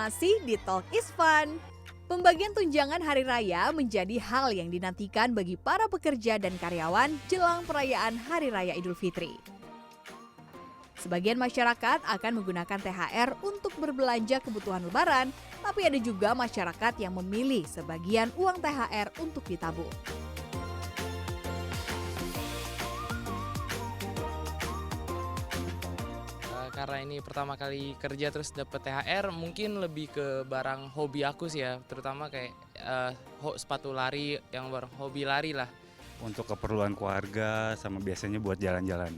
masih di Talk is Fun. Pembagian tunjangan hari raya menjadi hal yang dinantikan bagi para pekerja dan karyawan jelang perayaan Hari Raya Idul Fitri. Sebagian masyarakat akan menggunakan THR untuk berbelanja kebutuhan lebaran, tapi ada juga masyarakat yang memilih sebagian uang THR untuk ditabung. Karena ini pertama kali kerja terus dapat THR, mungkin lebih ke barang hobi aku sih ya, terutama kayak sepatu lari, yang barang hobi lari lah. Untuk keperluan keluarga sama biasanya buat jalan-jalan.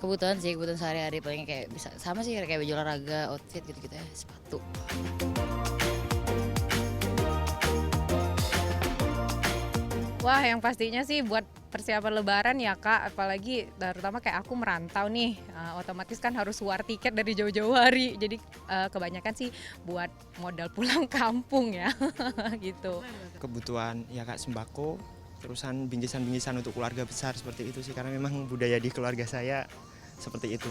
Kebutuhan sih, kebutuhan sehari-hari paling kayak bisa sama sih kayak baju olahraga, outfit gitu-gitu ya, sepatu. Wah, yang pastinya sih buat persiapan lebaran ya Kak, apalagi terutama kayak aku merantau nih, otomatis kan harus war tiket dari jauh-jauh hari, jadi kebanyakan sih buat modal pulang kampung ya, gitu. Kebutuhan ya Kak, sembako, terusan bingkisan-bingkisan untuk keluarga besar seperti itu sih, karena memang budaya di keluarga saya seperti itu.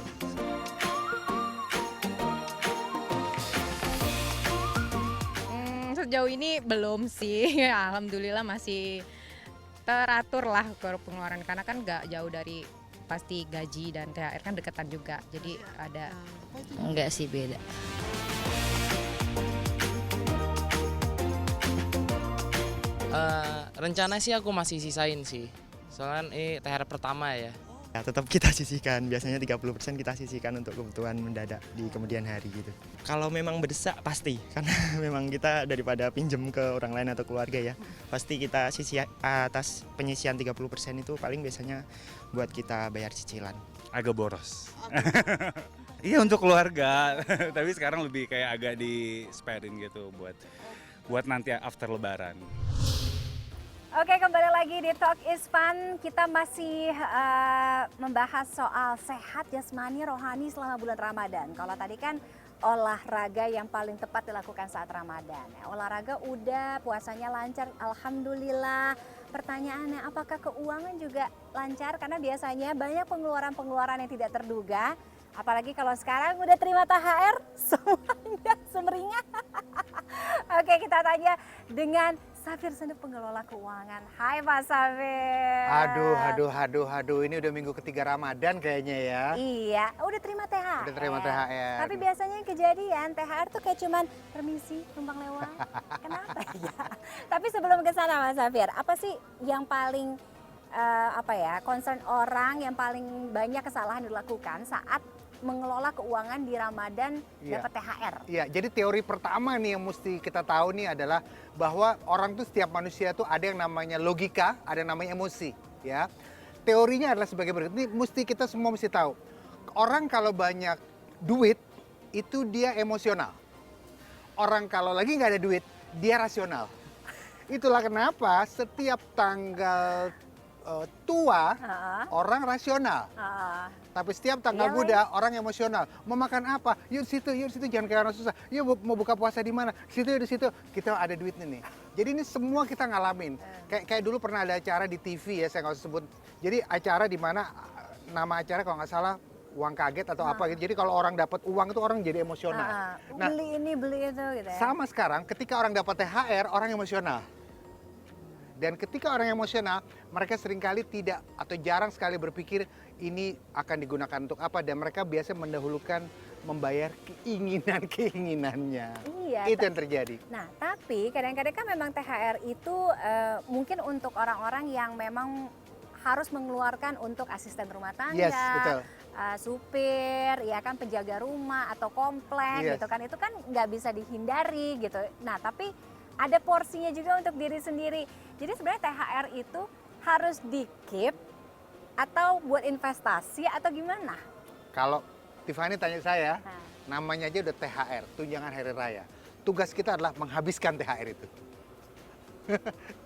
Sejauh ini belum sih, alhamdulillah masih teratur lah pengeluaran, karena kan nggak jauh dari pasti gaji dan THR kan deketan juga, jadi ada. Enggak sih, beda. Rencana sih aku masih sisain sih, soalnya ini THR pertama ya. Ya, tetap kita sisihkan, biasanya 30% kita sisihkan untuk kebutuhan mendadak di kemudian hari gitu. Kalau memang berdesak pasti, karena memang kita daripada pinjem ke orang lain atau keluarga ya, pasti kita sisih atas penyisihan 30% itu paling biasanya buat kita bayar cicilan. Agak boros. Iya untuk keluarga, tapi sekarang lebih kayak agak di-sparein gitu buat nanti after lebaran. Oke, kembali lagi di Talk is Fun. Kita masih membahas soal sehat jasmani rohani selama bulan Ramadan. Kalau tadi kan olahraga yang paling tepat dilakukan saat Ramadan. Olahraga udah, puasanya lancar, alhamdulillah. Pertanyaannya, apakah keuangan juga lancar? Karena biasanya banyak pengeluaran-pengeluaran yang tidak terduga. Apalagi kalau sekarang udah terima THR, semuanya semeringah. Oke, kita tanya dengan Safir Senduk, pengelola keuangan. Hai Pak Safir. Aduh, ini udah minggu ketiga Ramadan kayaknya ya. Iya, udah terima THR. Udah terima THR. Tapi biasanya yang kejadian THR tuh kayak cuman permisi, numpang lewat. Kenapa ya? Tapi sebelum ke sana Mas Safir, apa sih yang paling concern orang yang paling banyak kesalahan dilakukan saat mengelola keuangan di Ramadan dapat THR? Iya, jadi teori pertama nih yang mesti kita tahu nih adalah bahwa orang tuh, setiap manusia tuh ada yang namanya logika, ada yang namanya emosi, ya. Teorinya adalah sebagai berikut. Ini kita semua mesti tahu. Orang kalau banyak duit itu dia emosional. Orang kalau lagi nggak ada duit, dia rasional. Itulah kenapa setiap tanggal tua orang rasional. Tapi setiap tanggal muda orang emosional. Mau makan apa? Yuk situ, jangan kayak orang susah. Yuk mau buka puasa di mana? Situ, di situ. Kita ada duitnya nih. Jadi ini semua kita ngalamin. Kayak dulu pernah ada acara di TV ya, saya nggak usah sebut. Jadi acara di mana nama acara kalau nggak salah uang kaget atau apa gitu. Jadi kalau orang dapat uang itu orang jadi emosional. Nah, beli ini, beli itu gitu ya. sama sekarang ketika orang dapat THR, orang emosional. Dan ketika orang emosional, mereka seringkali tidak atau jarang sekali berpikir ini akan digunakan untuk apa, dan mereka biasa mendahulukan membayar keinginan-keinginannya. Iya. Itu yang terjadi. Nah, tapi kadang-kadang kan memang THR itu mungkin untuk orang-orang yang memang harus mengeluarkan untuk asisten rumah tangga, Yes, betul. Supir, ya kan, penjaga rumah atau komplek Yes. gitu kan. Itu kan nggak bisa dihindari gitu. Nah, tapi ada porsinya juga untuk diri sendiri. Jadi sebenarnya THR itu harus di-keep atau buat investasi atau gimana? Kalau Tiffany tanya saya, namanya aja udah THR, tunjangan hari raya. Tugas kita adalah menghabiskan THR itu.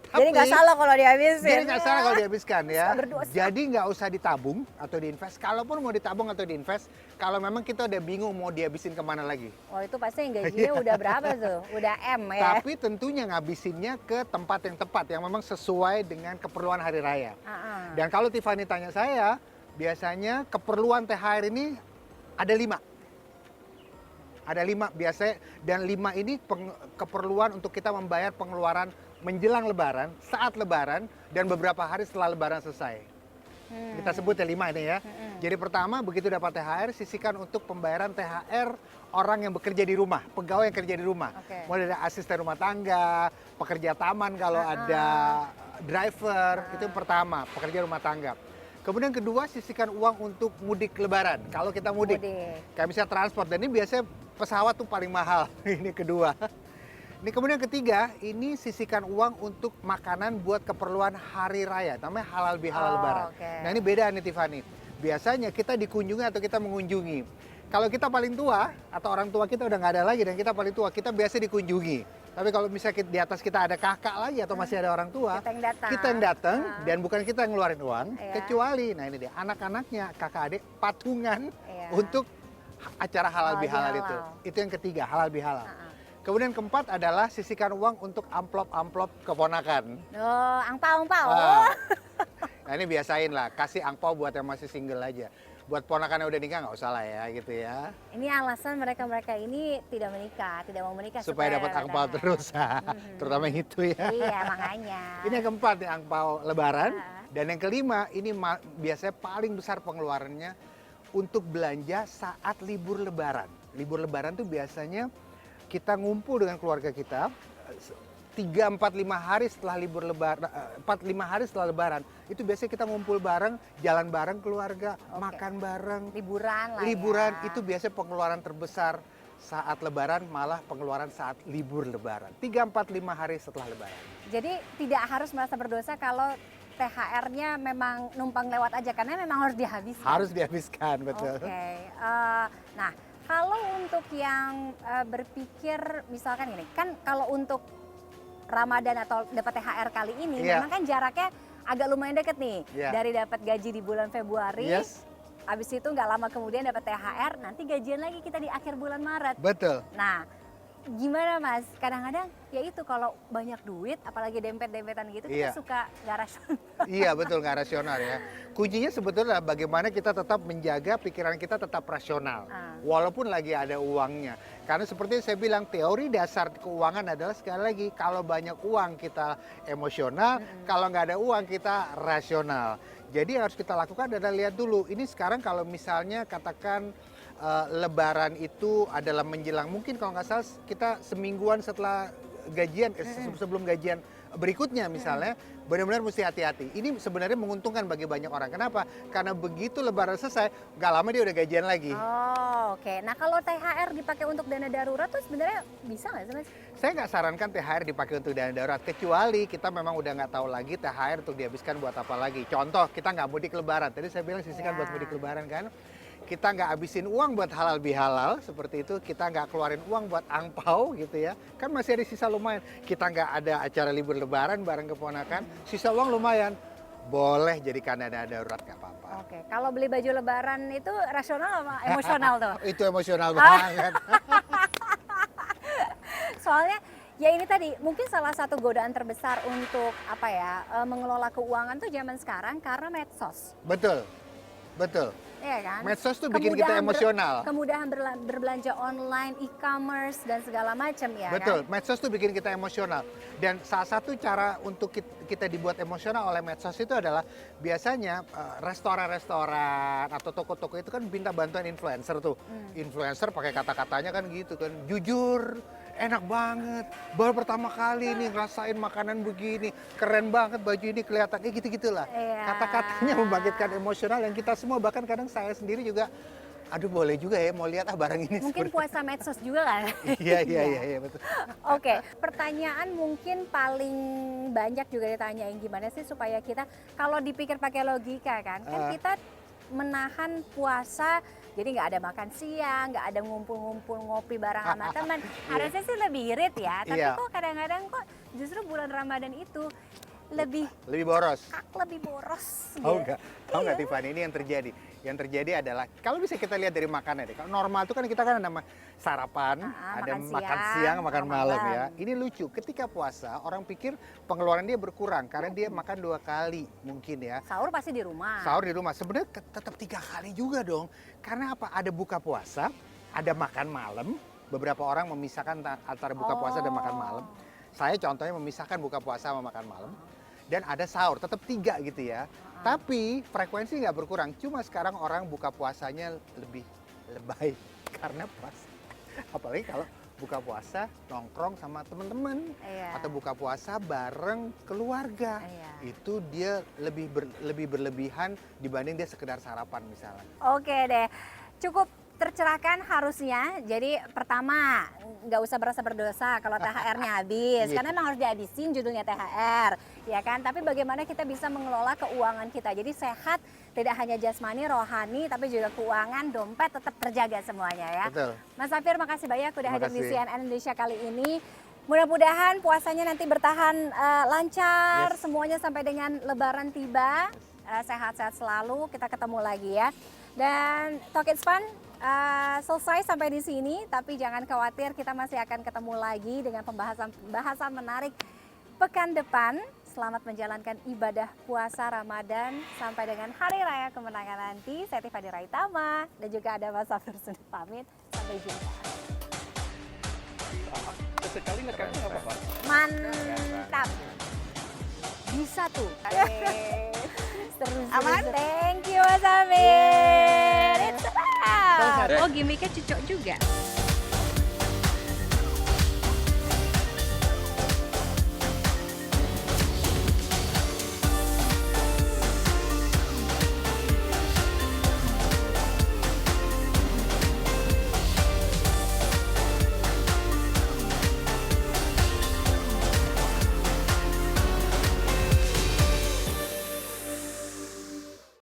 Jadi nggak salah kalau dihabisin. Jadi nggak salah kalau dihabiskan ya. Berdosa. Jadi nggak usah ditabung atau diinvest. Kalaupun mau ditabung atau diinvest, kalau memang kita udah bingung mau dihabisin kemana lagi. Oh, itu pasti yang gajinya udah berapa tuh? Udah M ya? Tapi tentunya ngabisinnya ke tempat yang tepat, yang memang sesuai dengan keperluan hari raya. Dan kalau Tiffany tanya saya, biasanya keperluan THR ini ada 5. Ada 5 biasanya, dan 5 ini keperluan untuk kita membayar pengeluaran menjelang Lebaran, saat Lebaran, dan beberapa hari setelah Lebaran selesai. Kita sebut ya 5 ini ya. Jadi pertama, begitu dapat THR, sisihkan untuk pembayaran THR orang yang bekerja di rumah, pegawai yang kerja di rumah. Mulai dari asisten rumah tangga, pekerja taman kalau ada driver, itu yang pertama, pekerja rumah tangga. Kemudian kedua, sisihkan uang untuk mudik Lebaran. Kalau kita mudik, kayak misalnya transport, dan ini biasanya pesawat tuh paling mahal. Ini kedua. Ini kemudian ketiga, ini sisihkan uang untuk makanan buat keperluan hari raya, namanya halal bihalal Lebaran. Nah ini beda nih Tiffany. Biasanya kita dikunjungi atau kita mengunjungi. Kalau kita paling tua atau orang tua kita udah nggak ada lagi dan kita paling tua, kita biasa dikunjungi. Tapi kalau misalnya di atas kita ada kakak lagi atau masih ada orang tua, kita yang datang dan bukan kita yang ngeluarin uang, kecuali, nah ini dia, anak-anaknya, kakak adik patungan untuk acara halal bihalal itu. Itu yang ketiga, halal bihalal. Kemudian keempat adalah sisihkan uang untuk amplop-amplop keponakan. Oh, angpau. Nah ini biasain lah, kasih angpau buat yang masih single aja. Buat ponakan yang udah nikah nggak usah lah ya gitu ya. Ini alasan mereka-mereka ini tidak menikah, tidak mau menikah supaya dapat angpau terus, terutama yang itu ya. Iya makanya. Ini yang keempat nih, angpau Lebaran. Dan yang kelima ini biasanya paling besar pengeluarannya untuk belanja saat libur Lebaran. Libur Lebaran tuh biasanya kita ngumpul dengan keluarga kita 3, 4, 5 hari setelah libur Lebaran, 4, 5 hari setelah Lebaran, itu biasanya kita ngumpul bareng, jalan bareng keluarga, makan bareng. Liburan itu biasanya pengeluaran terbesar saat Lebaran, malah pengeluaran saat libur Lebaran. 3, 4, 5 hari setelah Lebaran. Jadi tidak harus merasa berdosa kalau THR-nya memang numpang lewat aja, karena memang harus dihabiskan. Harus dihabiskan, betul. Nah, kalau untuk yang berpikir misalkan gini, kan kalau untuk Ramadan atau dapat THR kali ini, memang kan jaraknya agak lumayan deket nih. Dari dapat gaji di bulan Februari, habis itu nggak lama kemudian dapat THR, nanti gajian lagi kita di akhir bulan Maret. Betul. Nah, gimana Mas? Kadang-kadang ya itu kalau banyak duit, apalagi dempet-dempetan gitu, kita suka nggak rasional. Iya betul, nggak rasional ya. Kuncinya sebetulnya bagaimana kita tetap menjaga pikiran kita tetap rasional. Walaupun lagi ada uangnya. Karena seperti saya bilang, teori dasar keuangan adalah sekali lagi, kalau banyak uang kita emosional, kalau nggak ada uang kita rasional. Jadi yang harus kita lakukan adalah lihat dulu, ini sekarang kalau misalnya katakan Lebaran itu adalah menjelang, mungkin kalau nggak salah kita semingguan setelah gajian, sebelum gajian berikutnya misalnya, benar-benar mesti hati-hati. Ini sebenarnya menguntungkan bagi banyak orang. Kenapa? Karena begitu Lebaran selesai, nggak lama dia udah gajian lagi. Nah kalau THR dipakai untuk dana darurat tuh sebenarnya bisa nggak sih Mas? Saya nggak sarankan THR dipakai untuk dana darurat, kecuali kita memang udah nggak tahu lagi THR untuk dihabiskan buat apa lagi. Contoh, kita nggak mudik Lebaran. Tadi saya bilang sisihkan buat mudik Lebaran kan. Kita nggak habisin uang buat halal bihalal seperti itu, kita nggak keluarin uang buat angpau gitu ya, kan masih ada sisa lumayan. Kita nggak ada acara libur Lebaran bareng keponakan, sisa uang lumayan, boleh jadikan dana darurat nggak apa-apa. Kalau beli baju Lebaran itu rasional apa emosional tuh? Itu emosional banget. Soalnya ya ini tadi mungkin salah satu godaan terbesar untuk mengelola keuangan tuh zaman sekarang karena medsos. Betul. Iya kan? Medsos tuh bikin kita emosional. Kemudahan berbelanja online, e-commerce dan segala macam ya. Betul, kan? medsos tuh bikin kita emosional. Dan salah satu cara untuk kita dibuat emosional oleh medsos itu adalah biasanya restoran-restoran atau toko-toko itu kan minta bantuan influencer tuh. Influencer pakai kata-katanya kan gitu kan, jujur, enak banget, baru pertama kali nih ngerasain makanan begini, keren banget baju ini kelihatan, kayak gitu-gitulah. Kata-katanya membangkitkan emosional yang kita semua, bahkan kadang saya sendiri juga, aduh boleh juga ya mau lihat barang ini. Mungkin puasa medsos juga kan? Iya betul. Pertanyaan mungkin paling banyak juga ditanyain gimana sih supaya kita, kalau dipikir pakai logika kan kita menahan puasa, jadi nggak ada makan siang, nggak ada ngumpul-ngumpul ngopi bareng sama teman. Harusnya sih lebih irit ya, tapi kok kadang-kadang kok justru bulan Ramadan itu lebih boros. Lebih boros. Tahu nggak Tiffany, ini yang terjadi. Yang terjadi adalah kalau bisa kita lihat dari makanan deh. Kalau normal itu kan kita kan ada sarapan, ada makan siang, makan malam ya. Ini lucu. Ketika puasa orang pikir pengeluaran dia berkurang karena dia makan 2 kali mungkin ya. Sahur pasti di rumah. Sahur di rumah. Sebenarnya tetap 3 kali juga dong. Karena apa? Ada buka puasa, ada makan malam, beberapa orang memisahkan antara buka puasa dan makan malam. Saya contohnya memisahkan buka puasa sama makan malam. Dan ada sahur, tetap 3 gitu ya. Tapi frekuensi nggak berkurang, cuma sekarang orang buka puasanya lebih lebay karena puasa. Apalagi kalau buka puasa nongkrong sama teman-teman Iya. atau buka puasa bareng keluarga. Iya. Itu dia lebih berlebihan dibanding dia sekedar sarapan misalnya. Oke deh, cukup tercerahkan harusnya. Jadi pertama, nggak usah berasa berdosa kalau THR-nya habis, Iya. karena memang harus dihabisin judulnya THR, ya kan? Tapi bagaimana kita bisa mengelola keuangan kita? Jadi sehat, tidak hanya jasmani, rohani, tapi juga keuangan, dompet tetap terjaga semuanya ya. Betul. Mas Safir, makasih banyak udah Terima hadir di kasih. CNN Indonesia kali ini. Mudah-mudahan puasanya nanti bertahan lancar, Yes. semuanya sampai dengan Lebaran tiba. Sehat-sehat selalu, kita ketemu lagi ya. Dan Talk It's Fun selesai sampai di sini, tapi jangan khawatir, kita masih akan ketemu lagi dengan pembahasan menarik pekan depan. Selamat menjalankan ibadah puasa Ramadan sampai dengan Hari Raya Kemenangan nanti. Saya Tiffany Raitama dan juga ada Mas Safir Sundar pamit. Sampai jumpa. Sekali ngekatnya nggak apa-apa. Mantap. Bisa tuh. Seru. Aman? Thank you Mas Safir. It's a wrap. Oh, gimmicknya cucok juga.